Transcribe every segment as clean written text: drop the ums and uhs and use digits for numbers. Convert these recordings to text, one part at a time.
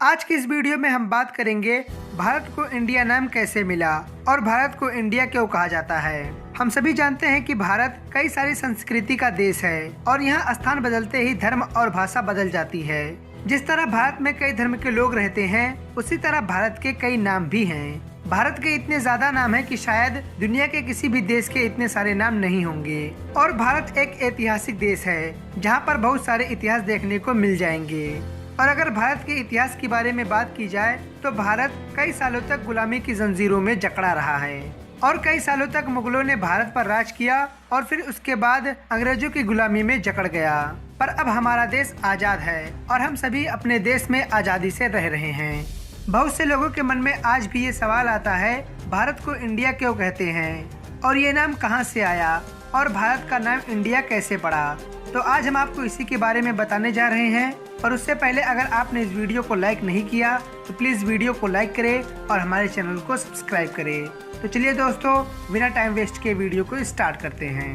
आज की इस वीडियो में हम बात करेंगे भारत को इंडिया नाम कैसे मिला और भारत को इंडिया क्यों कहा जाता है। हम सभी जानते हैं कि भारत कई सारी संस्कृति का देश है और यहाँ स्थान बदलते ही धर्म और भाषा बदल जाती है। जिस तरह भारत में कई धर्म के लोग रहते हैं, उसी तरह भारत के कई नाम भी हैं। भारत के इतने ज्यादा नाम है कि शायद दुनिया के किसी भी देश के इतने सारे नाम नहीं होंगे। और भारत एक ऐतिहासिक देश है जहाँ पर बहुत सारे इतिहास देखने को मिल जाएंगे। और अगर भारत के इतिहास के बारे में बात की जाए तो भारत कई सालों तक गुलामी की जंजीरों में जकड़ा रहा है और कई सालों तक मुगलों ने भारत पर राज किया और फिर उसके बाद अंग्रेजों की गुलामी में जकड़ गया। पर अब हमारा देश आजाद है और हम सभी अपने देश में आजादी से रह रहे हैं। बहुत से लोगों के मन में आज भी ये सवाल आता है, भारत को इंडिया क्यों कहते हैं और ये नाम कहाँ से आया और भारत का नाम इंडिया कैसे पड़ा। तो आज हम आपको इसी के बारे में बताने जा रहे हैं। और उससे पहले अगर आपने इस वीडियो को लाइक नहीं किया तो प्लीज़ वीडियो को लाइक करें और हमारे चैनल को सब्सक्राइब करें। तो चलिए दोस्तों, बिना टाइम वेस्ट के वीडियो को स्टार्ट करते हैं।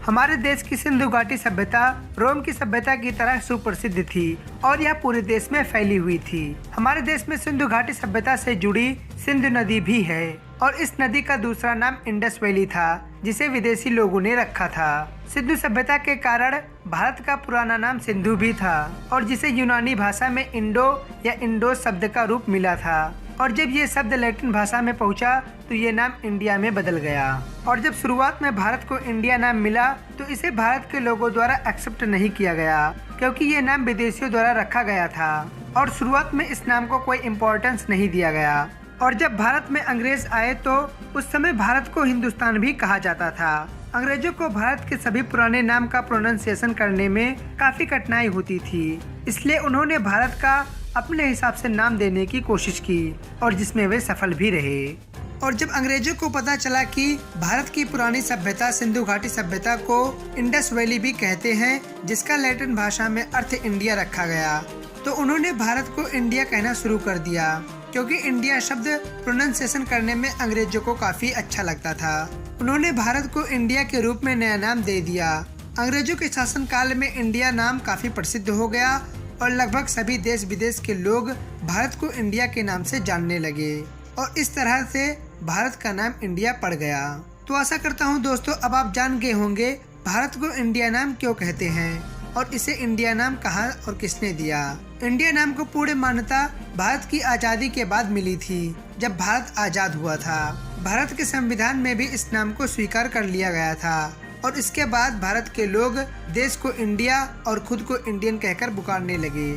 हमारे देश की सिंधु घाटी सभ्यता रोम की सभ्यता की तरह सुप्रसिद्ध थी और यह पूरे देश में फैली हुई थी। हमारे देश में सिंधु घाटी सभ्यता से जुड़ी सिंधु नदी भी है और इस नदी का दूसरा नाम इंडस वैली था, जिसे विदेशी लोगों ने रखा था। सिंधु सभ्यता के कारण भारत का पुराना नाम सिंधु भी था और जिसे यूनानी भाषा में इंडो या इंडोस शब्द का रूप मिला था। और जब ये शब्द लैटिन भाषा में पहुंचा तो ये नाम इंडिया में बदल गया। और जब शुरुआत में भारत को इंडिया नाम मिला तो इसे भारत के लोगों द्वारा एक्सेप्ट नहीं किया गया, क्योंकि ये नाम विदेशियों द्वारा रखा गया था और शुरुआत में इस नाम को कोई इम्पोर्टेंस नहीं दिया गया। और जब भारत में अंग्रेज आए तो उस समय भारत को हिंदुस्तान भी कहा जाता था। अंग्रेजों को भारत के सभी पुराने नाम का प्रोनाउंसिएशन करने में काफी कठिनाई होती थी, इसलिए उन्होंने भारत का अपने हिसाब से नाम देने की कोशिश की और जिसमें वे सफल भी रहे। और जब अंग्रेजों को पता चला कि भारत की पुरानी सभ्यता सिंधु घाटी सभ्यता को इंडस वैली भी कहते हैं, जिसका लैटिन भाषा में अर्थ इंडिया रखा गया, तो उन्होंने भारत को इंडिया कहना शुरू कर दिया, क्योंकि इंडिया शब्द प्रोनाउंसिएशन करने में अंग्रेजों को काफी अच्छा लगता था। उन्होंने भारत को इंडिया के रूप में नया नाम दे दिया। अंग्रेजों के शासन काल में इंडिया नाम काफी प्रसिद्ध हो गया और लगभग सभी देश विदेश के लोग भारत को इंडिया के नाम से जानने लगे और इस तरह से भारत का नाम इंडिया पड़ गया। तो आशा करता हूँ दोस्तों, अब आप जान गए होंगे भारत को इंडिया नाम क्यों कहते हैं और इसे इंडिया नाम कहा और किसने दिया। इंडिया नाम को पूर्ण मान्यता भारत की आजादी के बाद मिली थी, जब भारत आजाद हुआ था। भारत के संविधान में भी इस नाम को स्वीकार कर लिया गया था और इसके बाद भारत के लोग देश को इंडिया और खुद को इंडियन कहकर पुकारने लगे।